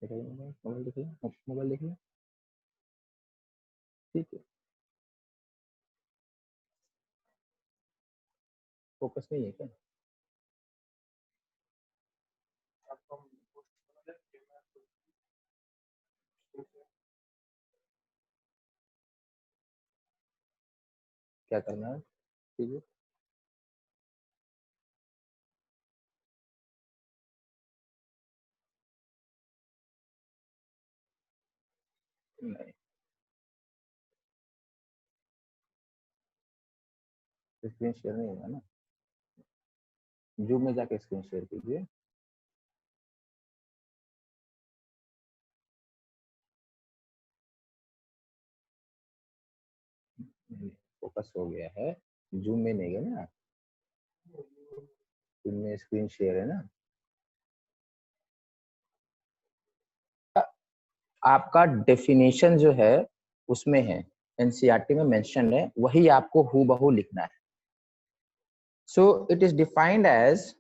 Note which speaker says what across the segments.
Speaker 1: Mobile देखिए, mobile देखिए, ठीक है, फोकस नहीं है क्या? क्या करना है? ठीक है, नहीं स्क्रीन शेयर नहीं होगा ना, जूम में जाके स्क्रीन शेयर कीजिए। फोकस हो गया है, जूम में नहीं है ना, इनमें स्क्रीन शेयर है ना। आपका डेफिनेशन जो है उसमें है, एनसीईआरटी में मेंशन है, वही आपको हूबहू लिखना है। So it is defined as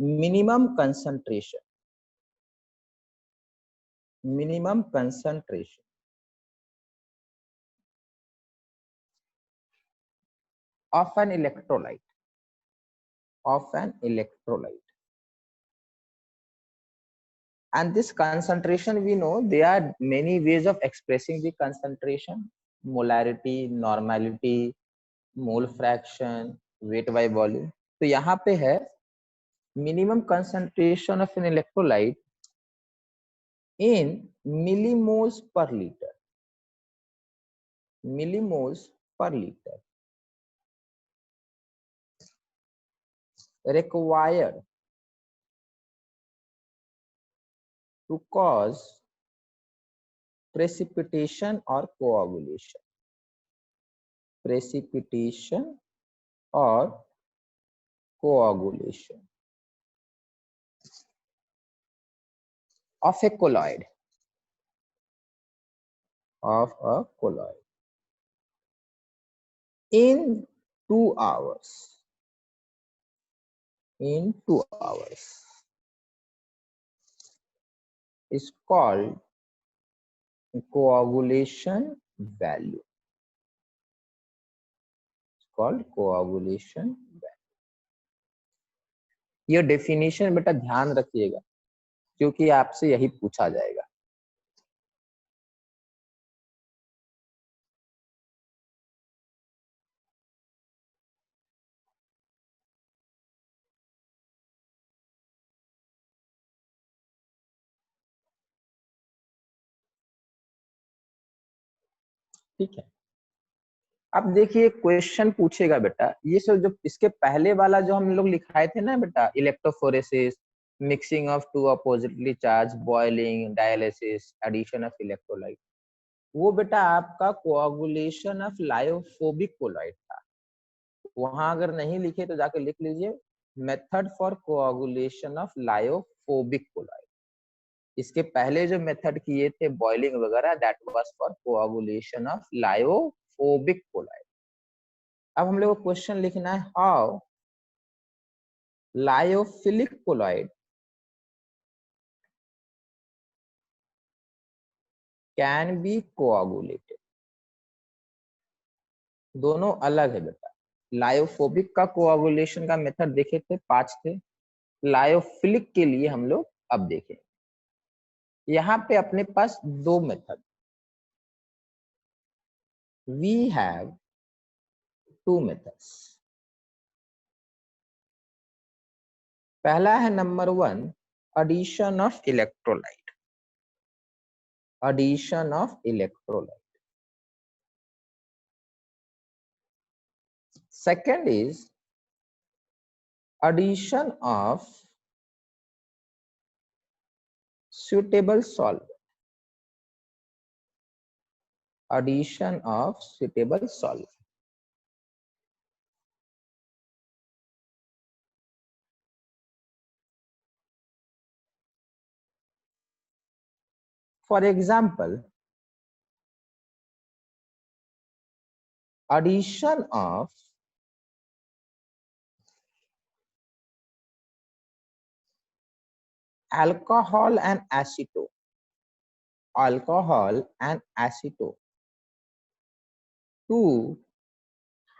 Speaker 1: minimum concentration, minimum concentration of an electrolyte, and this concentration, we know there are many ways of expressing the concentration: molarity, normality, mole fraction, weight by volume. तो यहाँ पे है minimum concentration of an electrolyte in millimoles per liter, millimoles per liter required to cause precipitation or coagulation, precipitation or coagulation of a colloid, of a colloid in 2 hours, in 2 hours is called coagulation value, it's called coagulation value. ये definition बेटा ध्यान रखिएगा, क्योंकि आपसे यही पूछा जाएगा। ठीक है, अब देखिए क्वेश्चन पूछेगा बेटा, ये सब जो इसके पहले वाला जो हम लोग लिखाए थे ना बेटा, electrophoresis, mixing of two oppositely charge, boiling, dialysis, addition of electrolyte, वो बेटा आपका कोआगुलेशन ऑफ लायोफोबिक कोलॉइड था। वहां अगर नहीं लिखे तो जाके लिख लीजिए, method for coagulation of lyophobic colloid. इसके पहले जो मेथड किए थे बॉइलिंग वगैरह, that was for coagulation of lyophobic colloid. अब हम लोग को क्वेश्चन लिखना है, how lyophilic colloid can be coagulated. दोनों अलग है बेटा, लायोफोबिक का कोआगुलेशन का मेथड देखे थे 5 थे, लायोफिलिक के लिए हम लोग अब देखें। यहाँ पे अपने पास 2 मेथड, वी हैव 2 मेथड्स। पहला है number 1, addition of electrolyte, addition of electrolyte. Second is addition of suitable solvent, addition of suitable solvent. For example, addition of alcohol and acetone, two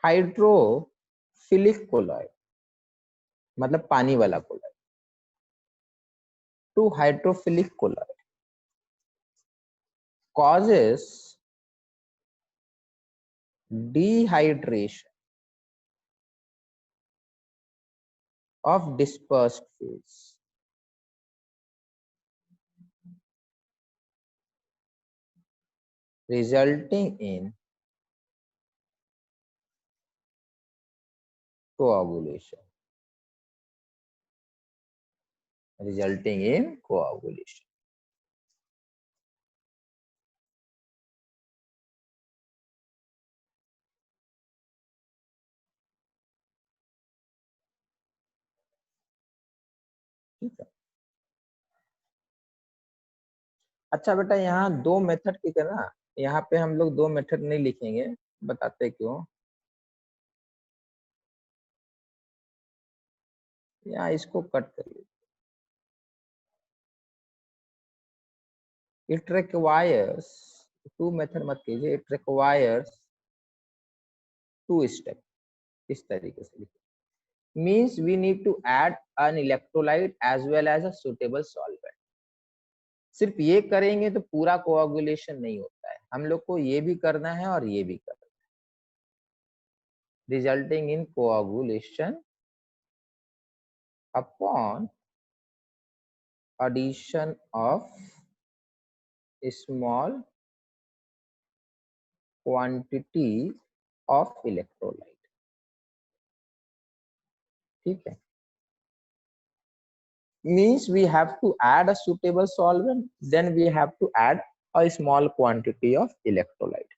Speaker 1: hydrophilic colloid, मतलब पानी वाला colloid, two hydrophilic colloid causes dehydration of dispersed phase, resulting in coagulation. ठीक है। अच्छा बेटा, यहाँ दो method ठीक है ना, यहाँ पे हम लोग दो मेथड नहीं लिखेंगे, बताते क्यों। यहाँ इसको कट करिए। इट रिक्वायर्स, टू मेथड मत कीजिए, इट रिक्वायर्स टू स्टेप, इस तरीके से लिखिए। Means we need to add an electrolyte as well as a suitable solvent. सिर्फ ये करेंगे तो पूरा कोआगुलेशन नहीं होता है, हम लोग को ये भी करना है और ये भी करना है, resulting in coagulation upon addition of small quantity of electrolyte. ठीक है, means we have to add a suitable solvent, then we have to add a small quantity of electrolyte.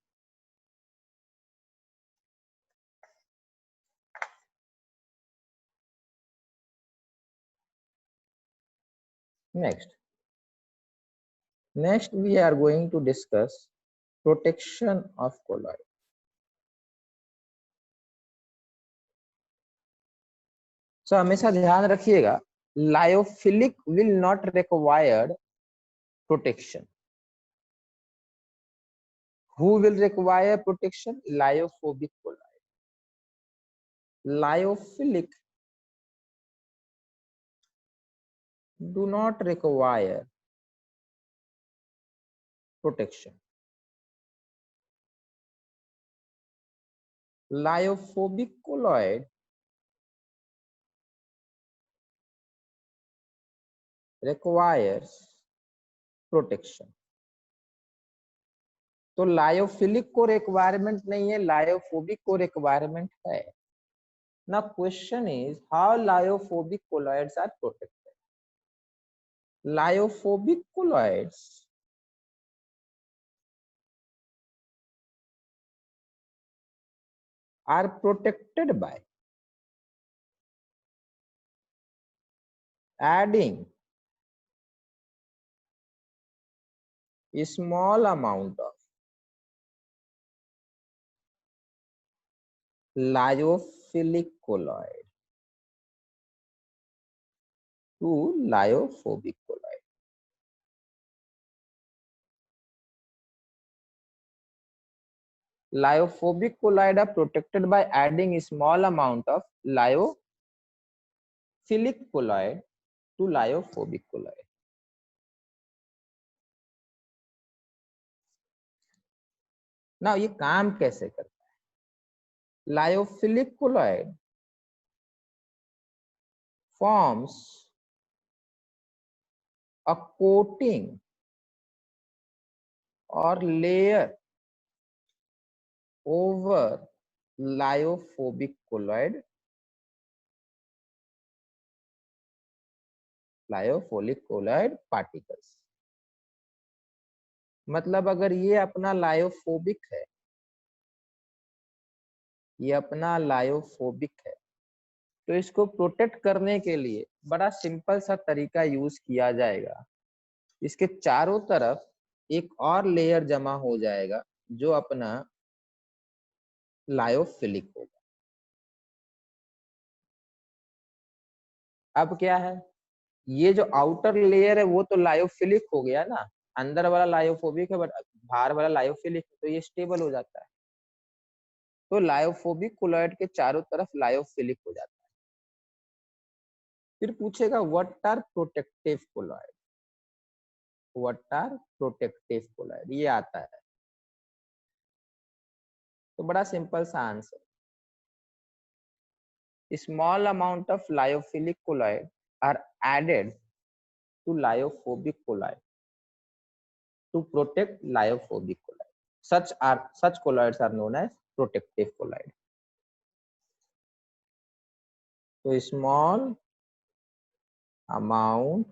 Speaker 1: Next we are going to discuss protection of colloid. So हमेशा ध्यान रखिएगा, lyophilic will not require protection. Who will require protection? Lyophobic colloid. Lyophilic do not require protection. Lyophobic colloid requires protection. तो lyophilic को requirement नहीं है, lyophobic को requirement है ना। Question is how lyophobic colloids are protected. Lyophobic colloids are protected by adding a small amount of lyophilic colloid to lyophobic colloid. Lyophobic colloid are protected by adding a small amount of lyophiलिक colloid to lyophobic colloid. Now ये काम कैसे करता है? Lyophilic colloid forms a coating or layer over lyophobic colloid, lyophilic colloid particles. मतलब अगर ये अपना lyophobic है, ये अपना लायोफोबिक है, तो इसको प्रोटेक्ट करने के लिए बड़ा सिंपल सा तरीका यूज किया जाएगा। इसके चारों तरफ एक और लेयर जमा हो जाएगा जो अपना लायोफिलिक होगा। अब क्या है, ये जो आउटर लेयर है वो तो लायोफिलिक हो गया ना, अंदर वाला लायोफोबिक है बट बाहर वाला लायोफिलिक, तो ये स्टेबल हो जाता है। तो लायोफोबिक कोलॉइड के चारों तरफ लायोफिलिक हो जाता है। फिर पूछेगा what are protective colloid, what are protective colloid, ये आता है। तो बड़ा सिंपल सा answer, small amount of lyophilic colloid are added to lyophobic colloid to protect lyophobic colloid. Such colloids are known as protective colloid. So small amount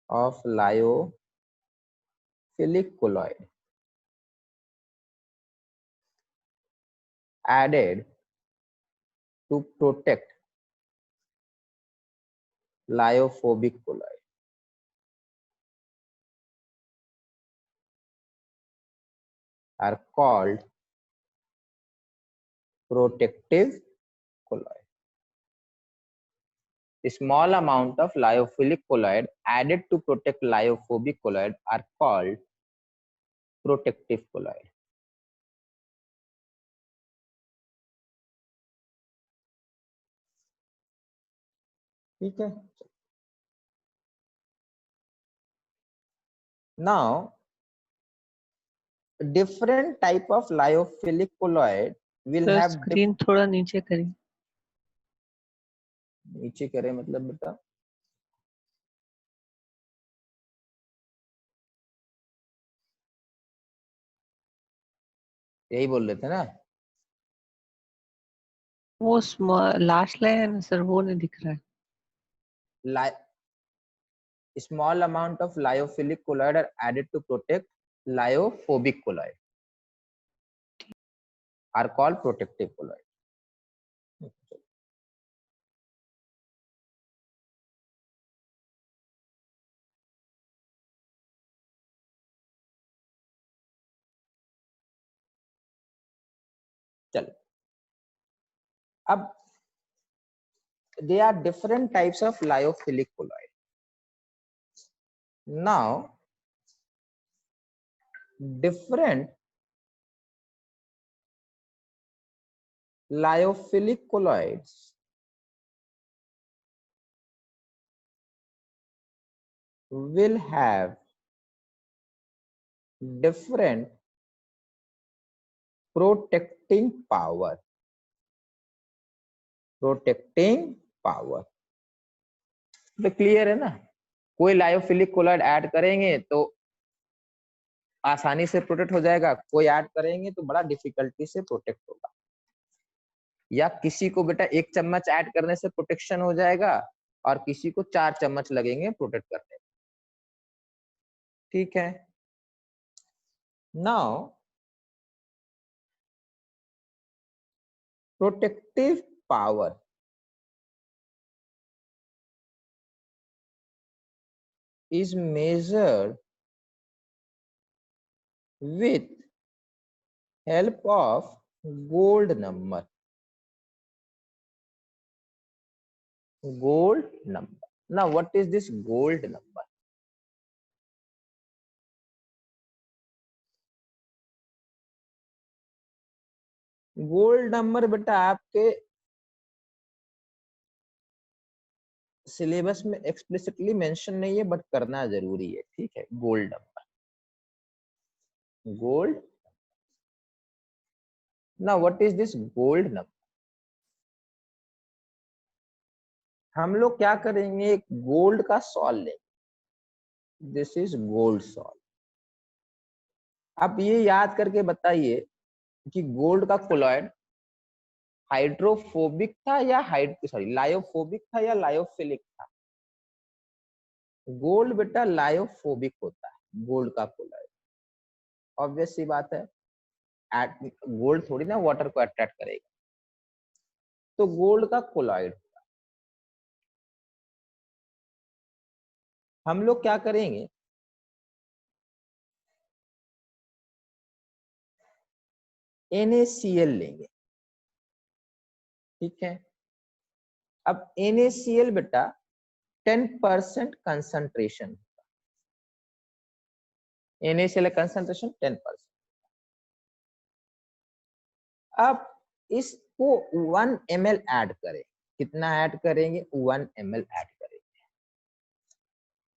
Speaker 1: of lyophilic colloid added to protect lyophobic colloid are called protective colloid. A small amount of lyophilic colloid added to protect lyophobic colloid are called protective colloid. ठीक है। Now different type of lyophilic colloid will
Speaker 2: sir
Speaker 1: have
Speaker 2: screen थोड़ा नीचे करिए।
Speaker 1: नीचे करे मतलब बेटा यही बोल रहे थे ना,
Speaker 2: वो लास्ट लाइन है ना सर, वो नहीं दिख रहा है।
Speaker 1: small amount of lyophilic colloid are added to protect lyophobic colloid are called protective colloid. चलो अब there are different types of lyophilic colloid. Now different lyophilic colloids will have different protecting power. तो clear है ना, कोई lyophilic colloid add करेंगे तो आसानी से प्रोटेक्ट हो जाएगा, कोई ऐड करेंगे तो बड़ा डिफिकल्टी से प्रोटेक्ट होगा। या किसी को बेटा 1 चम्मच ऐड करने से प्रोटेक्शन हो जाएगा और किसी को 4 चम्मच लगेंगे प्रोटेक्ट करने। ठीक है। Now protective power is measured with help of gold number. Gold number. Now, what is this gold number? Gold number बेटा आपके सिलेबस में एक्सप्लिसिटली मेंशन नहीं है बट करना जरूरी है। ठीक है, gold number, gold. Now what is this gold number? हम लोग क्या करेंगे, एक गोल्ड का सॉल लेंगे, दिस इज गोल्ड सॉल। आप ये याद करके बताइए कि गोल्ड का कोलॉइड हाइड्रोफोबिक था या लायोफोबिक था या लायोफिलिक था? गोल्ड बेटा लायोफोबिक होता है, गोल्ड का कोलॉइड। ऑब्वियस सी बात है, गोल्ड थोड़ी ना वाटर को अट्रैक्ट करेगा। तो गोल्ड का कोलॉइड हम लोग क्या करेंगे, NaCl लेंगे। ठीक है, अब NaCl बेटा 10% कंसंट्रेशन, NaCl कंसंट्रेशन 10%। अब इसको 1 ml ऐड करें, कितना ऐड करेंगे? 1 ml ऐड करेंगे।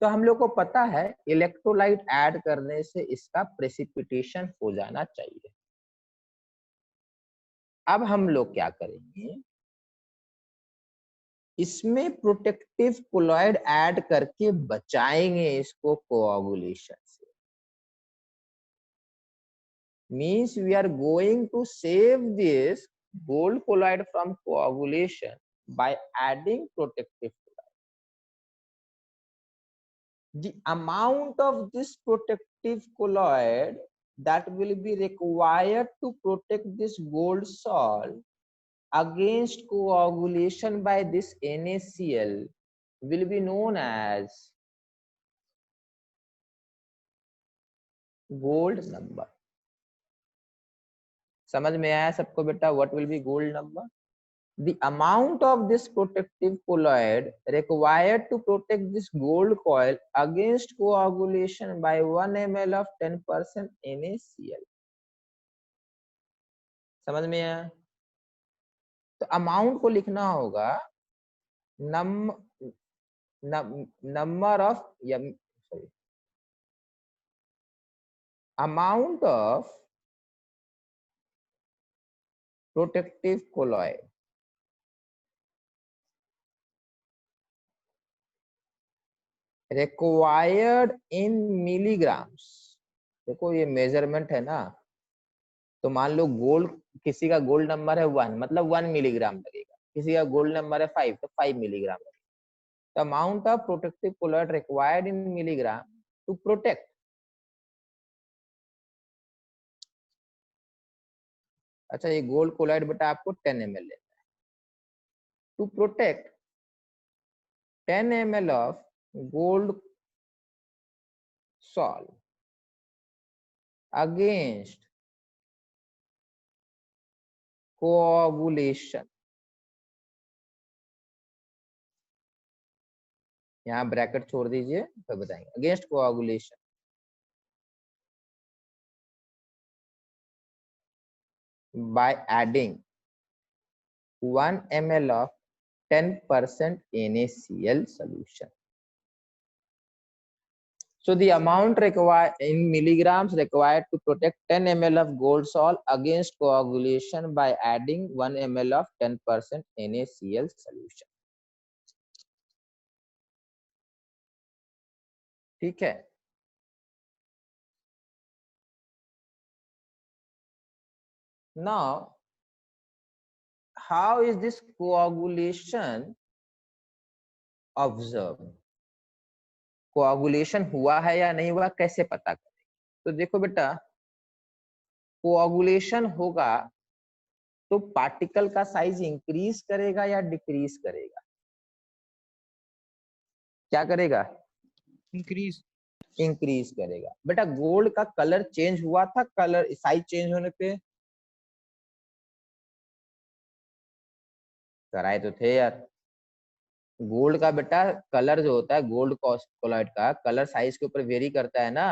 Speaker 1: तो हम लोग को पता है इलेक्ट्रोलाइट ऐड करने से इसका प्रेसिपिटेशन हो जाना चाहिए। अब हम लोग क्या करेंगे, इसमें प्रोटेक्टिव कोलॉइड ऐड करके बचाएंगे इसको कोआगुलेशन से। Means we are going to save this gold colloid from coagulation by adding protective colloid. The amount of this protective colloid that will be required to protect this gold salt against coagulation by this NaCl will be known as gold number. समझ में आया सबको बेटा? What will be gold number? The amount of this protective colloid required to protect this gold coil against coagulation by 1 ml of 10% NaCl. समझ में आया? तो amount को लिखना होगा number of amount of protective colloid required in milligrams। देखो ये measurement है ना, तो मान लो गोल्ड, किसी का गोल्ड नंबर है 1, मतलब 1 मिलीग्राम लगेगा, किसी का गोल्ड नंबर है 5 तो 5 मिलीग्राम लगेगा। The amount of protective colloid required in milligram to protect, अच्छा ये गोल्ड कोलॉइड बेटा आपको 10 ml लेना है, to protect 10 ml of gold salt against coagulation. यहाँ ब्रैकेट छोड़ दीजिए तो बताएंगे, against coagulation by adding 1 ml of 10% NaCl solution. So the amount required in milligrams required to protect 10 ml of gold salt against coagulation by adding 1 ml of 10% NaCl solution. ठीक है? Now, how is this coagulation observed? Coagulation हुआ है या नहीं हुआ कैसे पता करें? तो देखो बेटा, कोआगुलेशन होगा तो पार्टिकल का साइज इंक्रीज करेगा या डिक्रीज करेगा? क्या करेगा? इंक्रीज करेगा। बेटा गोल्ड का कलर चेंज हुआ था, कलर साइज चेंज होने पे? कराए तो थे यार। गोल्ड का बेटा कलर जो होता है, गोल्ड कोलॉइड का कलर साइज के ऊपर वेरी करता है ना।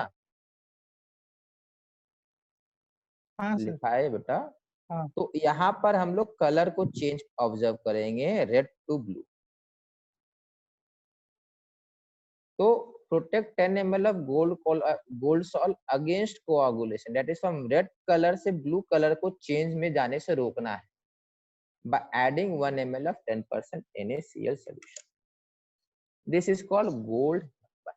Speaker 3: हाँ सर।
Speaker 1: लिखा है बेटा।
Speaker 3: हाँ।
Speaker 1: तो यहाँ पर हम लोग कलर को चेंज ऑब्जर्व करेंगे, रेड टू ब्लू। तो protect 10 ml of gold salt against coagulation, that is from red color से ब्लू कलर को चेंज में जाने से रोकना है by adding 1 ml of 10% NaCl solution. This is called gold number.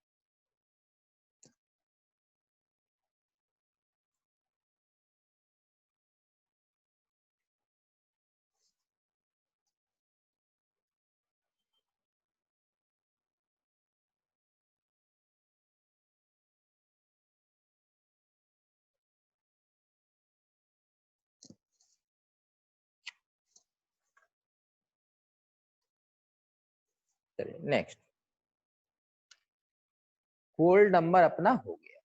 Speaker 1: चलिए नेक्स्ट, गोल्ड नंबर अपना हो गया।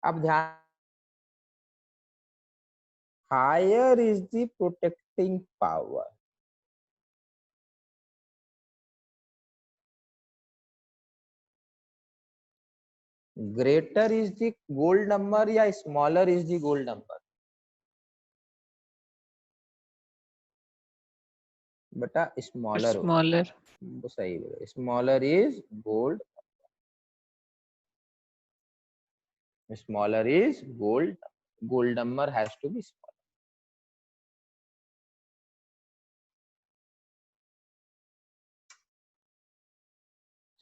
Speaker 1: अब ध्यान, higher is the protecting power, greater is the gold number या smaller is the gold number? बेटा स्मॉलर होगा।
Speaker 2: स्मॉलर।
Speaker 1: वो सही है, smaller is gold, smaller is gold, gold number has to be smaller.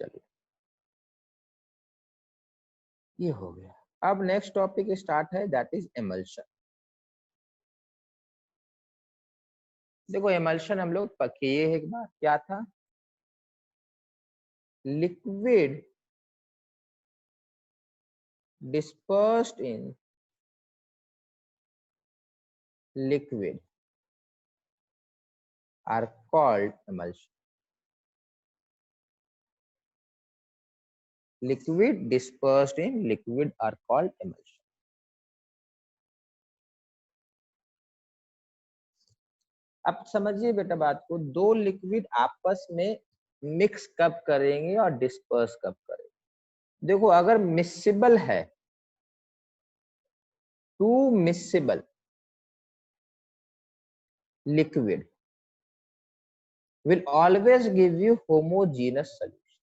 Speaker 1: चलिए ये हो गया। अब नेक्स्ट टॉपिक स्टार्ट है, दैट इज एमल्शन। देखो एमल्शन हम लोग किए एक बार, क्या था? Liquid dispersed in liquid are called emulsion. Liquid dispersed in liquid are called emulsion. अब समझिए बेटा बात को, दो लिक्विड आपस में मिक्स कब करेंगे और डिस्पर्स कब करेंगे? देखो अगर मिक्सिबल है, to मिक्सिबल liquid will always give you homogeneous solution.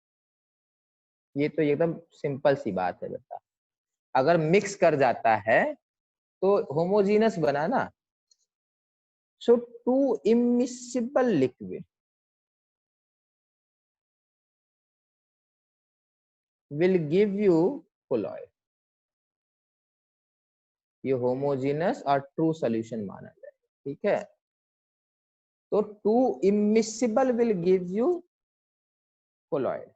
Speaker 1: ये तो एकदम सिंपल सी बात है बेटा। अगर मिक्स कर जाता है तो होमोजीनस बना ना। So two immiscible liquid will give you colloid. ये होमोजीनस और ट्रू सॉल्यूशन माना जाएगा, ठीक है। तो to immiscible will give you colloid.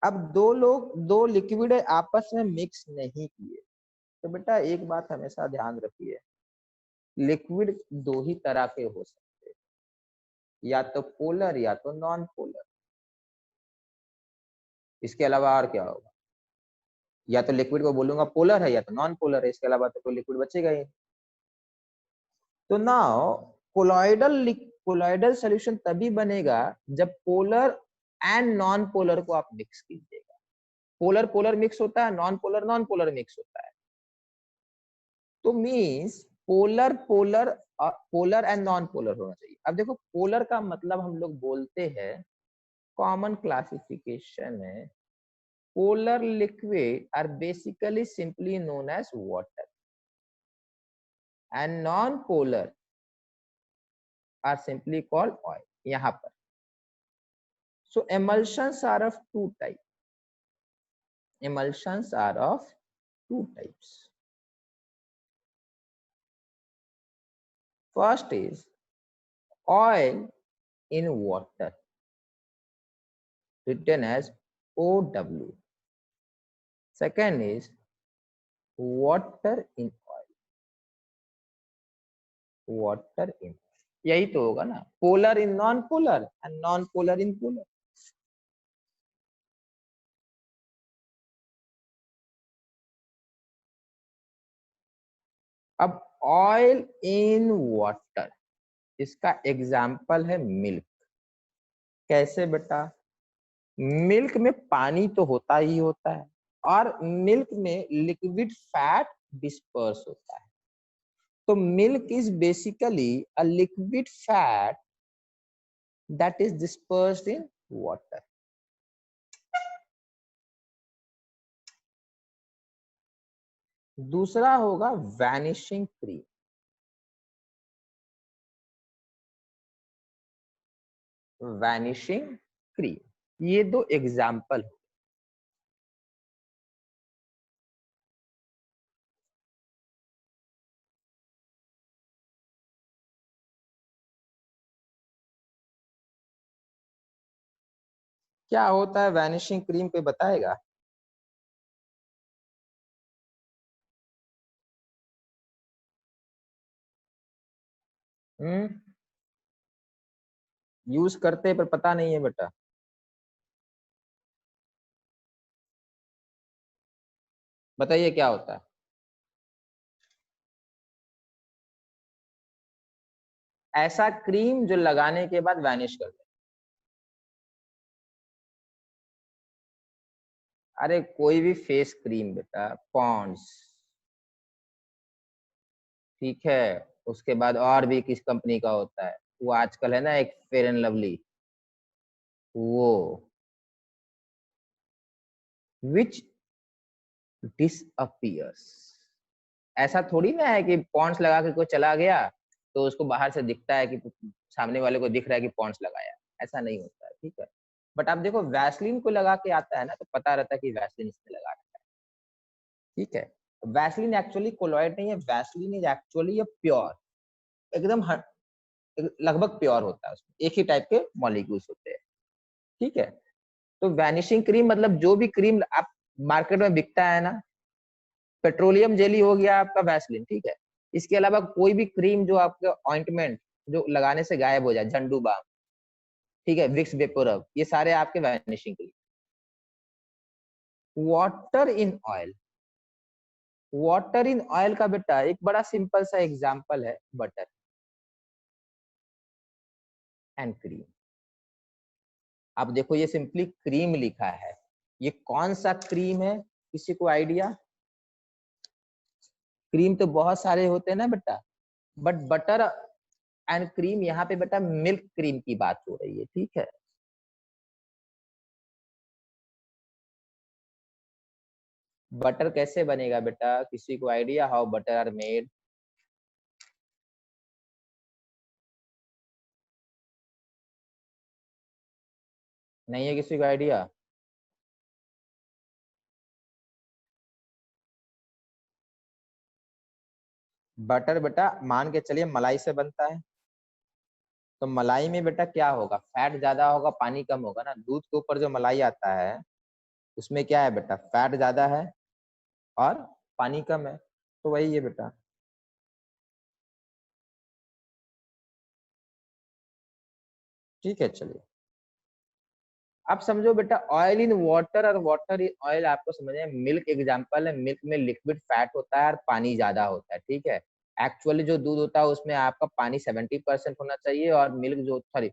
Speaker 1: अब दो लिक्विड आपस में मिक्स नहीं किए, तो बेटा एक बात हमेशा ध्यान रखिए, लिक्विड दो ही तरह के हो सकते हैं, या तो पोलर या तो नॉन पोलर। इसके अलावा और क्या होगा? या तो लिक्विड को बोलूंगा पोलर है या तो नॉन पोलर है, इसके अलावा तो कोई लिक्विड बचेगा ही। तो नाउ कोलॉइडल सॉल्यूशन तभी बनेगा जब पोलर एंड नॉन पोलर को आप मिक्स कीजिएगा। पोलर पोलर मिक्स होता है, non polar non polar mix होता है। तो means polar polar polar and non polar होना चाहिए। अब देखो पोलर का मतलब हम लोग बोलते हैं, कॉमन क्लासिफिकेशन है, polar liquid are basically simply known as water and non-polar are simply called oil. यहाँ पर so emulsions are of two types. Emulsions are of two types. First is oil in water, written as OW. Second is water in oil. Water in oil. यही तो होगा ना, polar in non polar and non polar in polar. अब oil in water, इसका example है milk. कैसे बेटा? Milk में पानी तो होता ही होता है और मिल्क में लिक्विड फैट डिस्पर्स होता है। तो milk is basically a liquid fat that is dispersed in water. दूसरा होगा वैनिशिंग क्रीम। वैनिशिंग क्रीम, ये दो एग्जाम्पल। क्या होता है वैनिशिंग क्रीम, पे बताएगा? यूज करते हैं पर पता नहीं है बेटा। बताइए क्या होता है? ऐसा क्रीम जो लगाने के बाद वैनिश कर दे। अरे कोई भी फेस क्रीम बेटा, पॉन्ड्स, ठीक है, उसके बाद और भी किस कंपनी का होता है वो आजकल है ना, एक फेयर एंड लवली, वो विच डिसअपियर्स। ऐसा थोड़ी ना है कि पॉन्ड्स लगा के कोई चला गया तो उसको बाहर से दिखता है कि सामने वाले को दिख रहा है कि पॉन्ड्स लगाया, ऐसा नहीं होता है, ठीक है। बट आप देखो वैसलीन को लगा के आता है ना तो पता रहता है कि वैसलीन इसने लगा रखा है, ठीक है। वैसलीन एक्चुअली कोलॉइड नहीं है, Vaseline is actually a pure, एकदम लगभग प्योर होता है, उसमें एक ही टाइप के मॉलिक्यूल्स होते हैं, ठीक है। तो वैनिशिंग क्रीम मतलब जो भी क्रीम आप मार्केट में बिकता है ना, पेट्रोलियम जेली हो गया आपका वैसलीन, ठीक है। इसके अलावा कोई भी क्रीम जो आपके ऑइंटमेंट जो लगाने से गायब हो जाए, झंडू बाम, ठीक है, विक्स वेपोरब, ये सारे आपके vanishing cream. Water in oil, water in oil का बेटा एक बड़ा सिंपल सा एग्जांपल है बटर एंड क्रीम। आप देखो ये सिंपली क्रीम लिखा है, ये कौन सा क्रीम है, किसी को आइडिया? क्रीम तो बहुत सारे होते हैं ना बेटा, बट बटर एंड क्रीम यहाँ पे बेटा मिल्क क्रीम की बात हो रही है, ठीक है। बटर कैसे बनेगा बेटा, किसी को idea how butter are made? नहीं है किसी को आइडिया? बटर बेटा मान के चलिए मलाई से बनता है, तो मलाई में बेटा क्या होगा, फैट ज्यादा होगा, पानी कम होगा ना। दूध के ऊपर जो मलाई आता है उसमें क्या है बेटा, फैट ज्यादा है और पानी कम है, तो वही है बेटा। ठीक है, चलिए अब समझो बेटा, ऑयल इन वाटर और वाटर इन ऑयल आपको समझना है। मिल्क एग्जांपल है, मिल्क में लिक्विड फैट होता है और पानी ज्यादा होता है, ठीक है। एक्चुअली जो दूध होता है उसमें आपका पानी 70% होना चाहिए और मिल्क जो, सॉरी,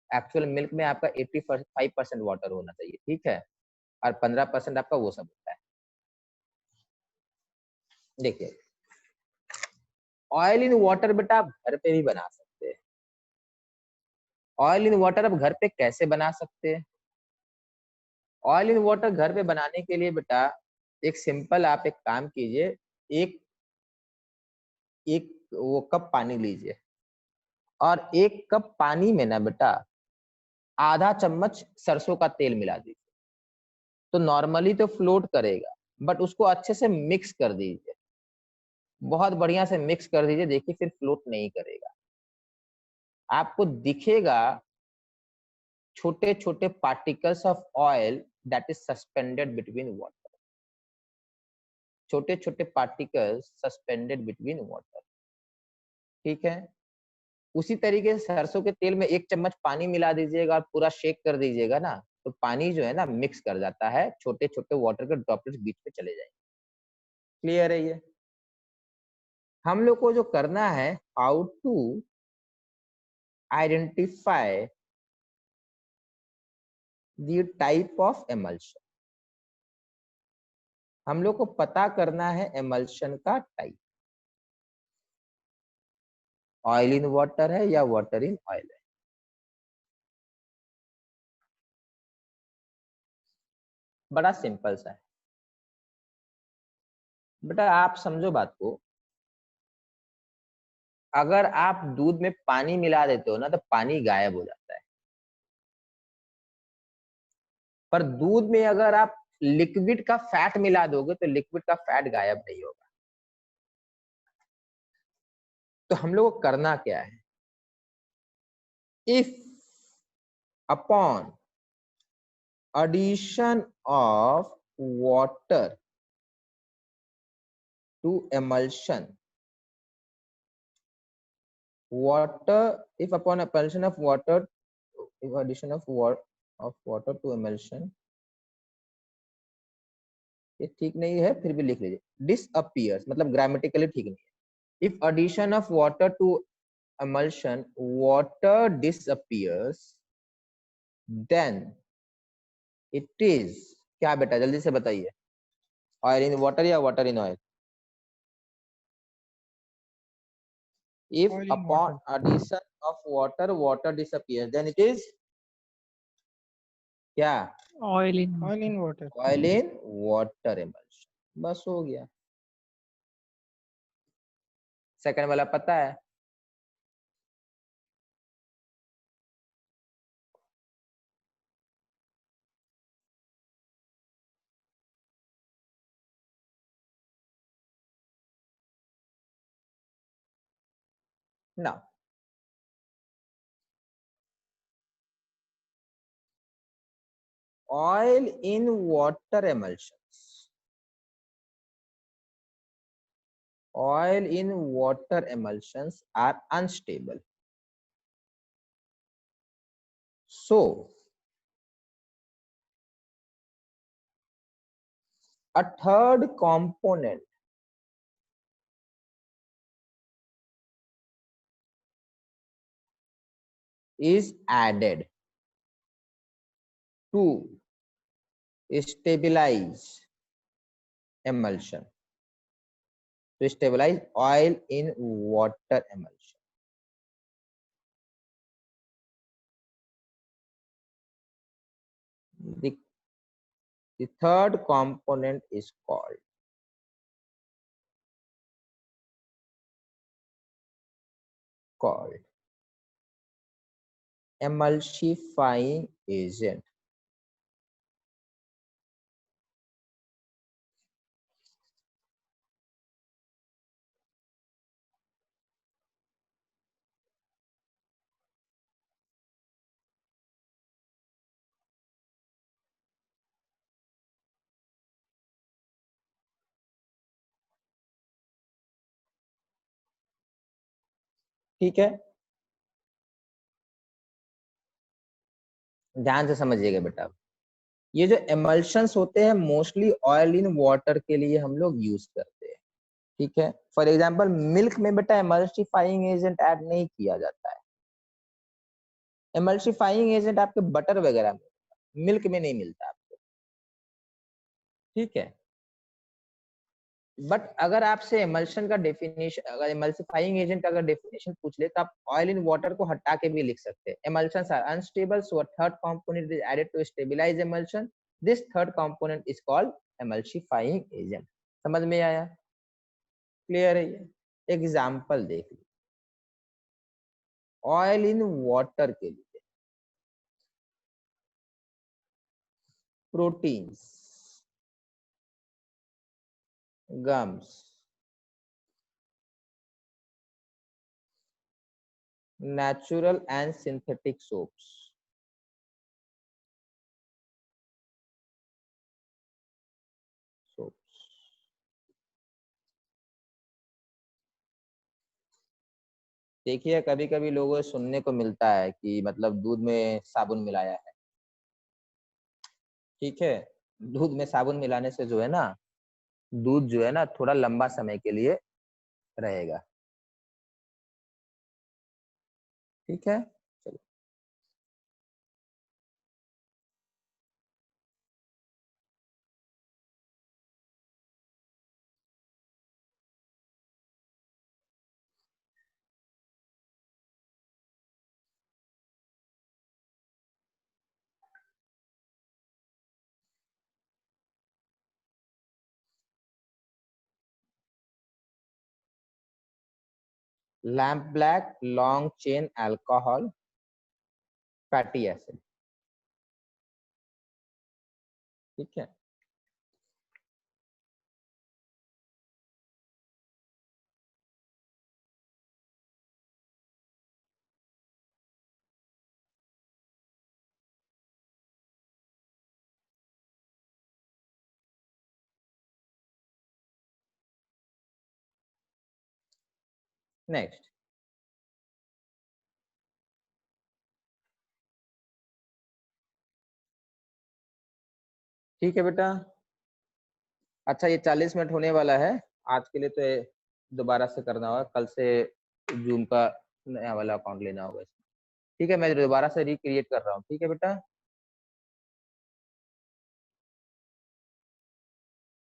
Speaker 1: एक्चुअल मिल्क में आपका 85% वाटर होना चाहिए, ठीक है, और 15% आपका वो सब होता है। देखिए ऑयल इन वाटर बेटा आप घर पे भी बना सकते हैं। ऑयल इन वाटर आप घर पे कैसे बना सकते हैं? ऑयल इन वाटर घर पे बनाने के लिए बेटा एक सिंपल आप एक काम कीजिए, एक एक वो कप पानी लीजिए और एक कप पानी में ना बेटा आधा चम्मच सरसों का तेल मिला दीजिए। तो नॉर्मली तो फ्लोट करेगा, बट उसको अच्छे से मिक्स कर दीजिए, बहुत बढ़िया से मिक्स कर दीजिए, देखिए फिर फ्लोट नहीं करेगा, आपको दिखेगा छोटे छोटे particles of oil that is suspended between water, छोटे छोटे पार्टिकल्स सस्पेंडेड बिटवीन वाटर, ठीक है। उसी तरीके से सरसों के तेल में एक चम्मच पानी मिला दीजिएगा और पूरा शेक कर दीजिएगा ना, तो पानी जो है ना मिक्स कर जाता है, छोटे छोटे वाटर के ड्रॉपलेट्स बीच में चले जाएंगे। क्लियर है ये? हम लोग को जो करना है, how to identify the type of emulsion, हम लोग को पता करना है एमल्शन का टाइप, ऑयल इन वाटर है या वाटर इन ऑयल है। बड़ा सिंपल सा है बेटा, आप समझो बात को, अगर आप दूध में पानी मिला देते हो ना तो पानी गायब हो जाता है, पर दूध में अगर आप लिक्विड का फैट मिला दोगे तो लिक्विड का फैट गायब नहीं होगा। तो हम लोग को करना क्या है, if upon addition of water to emulsion, if upon emulsion of water, if addition of water to emulsion, ये ठीक नहीं है, फिर भी लिख लीजिए, disappears मतलब ग्रामेटिकली ठीक नहीं है। if addition of water to emulsion, water disappears, then it is क्या बेटा जल्दी से बताइए, ऑयल इन वाटर या water in oil? If
Speaker 3: Oil in
Speaker 1: upon
Speaker 3: water.
Speaker 1: addition of water, water disappears, then it is क्या?
Speaker 2: Oil in
Speaker 3: Oil in water.
Speaker 1: Oil in water emulsion. बस हो गया। सेकंड वाला पता है? Now, oil in water emulsions. Oil in water emulsions are unstable. So, a third component is added to stabilize emulsion, to stabilize oil in water emulsion. The third component is called emulsifying agent. ठीक है, ध्यान से समझिएगा बेटा। ये जो एमल्शंस होते हैं मोस्टली ऑयल इन वाटर के लिए हम लोग यूज करते हैं, ठीक है। फॉर एग्जांपल मिल्क में बेटा एमल्सिफाइंग एजेंट ऐड नहीं किया जाता है। एमल्सिफाइंग एजेंट आपके बटर वगैरह में, मिल्क में नहीं मिलता आपको, ठीक है। बट अगर आपसे एमल्शन का डेफिनेशन, अगर एमल्सिफाइंग एजेंट का अगर डेफिनेशन पूछ ले तो आप ऑयल इन वाटर को हटा के भी लिख सकते हैं। Emulsions are unstable, so a third component is added to stabilise emulsion. This third component is called emulsifying agent. समझ में आया? क्लियर है? ये एग्जांपल देख लीजिए ऑयल इन वाटर के लिए। Proteins, gums, natural and synthetic soaps, देखिए कभी कभी लोगों से सुनने को मिलता है कि मतलब दूध में साबुन मिलाया है, ठीक है। दूध में साबुन मिलाने से जो है ना, दूध जो है ना थोड़ा लंबा समय के लिए रहेगा, ठीक है। चलो lamp black, long chain alcohol, fatty acid, ठीक है। नेक्स्ट, ठीक है बेटा। अच्छा ये 40 मिनट होने वाला है आज के लिए, तो दोबारा से करना होगा, कल से जूम का नया वाला अकाउंट लेना होगा इसमें, ठीक है। मैं दोबारा से रिक्रिएट कर रहा हूँ, ठीक है बेटा।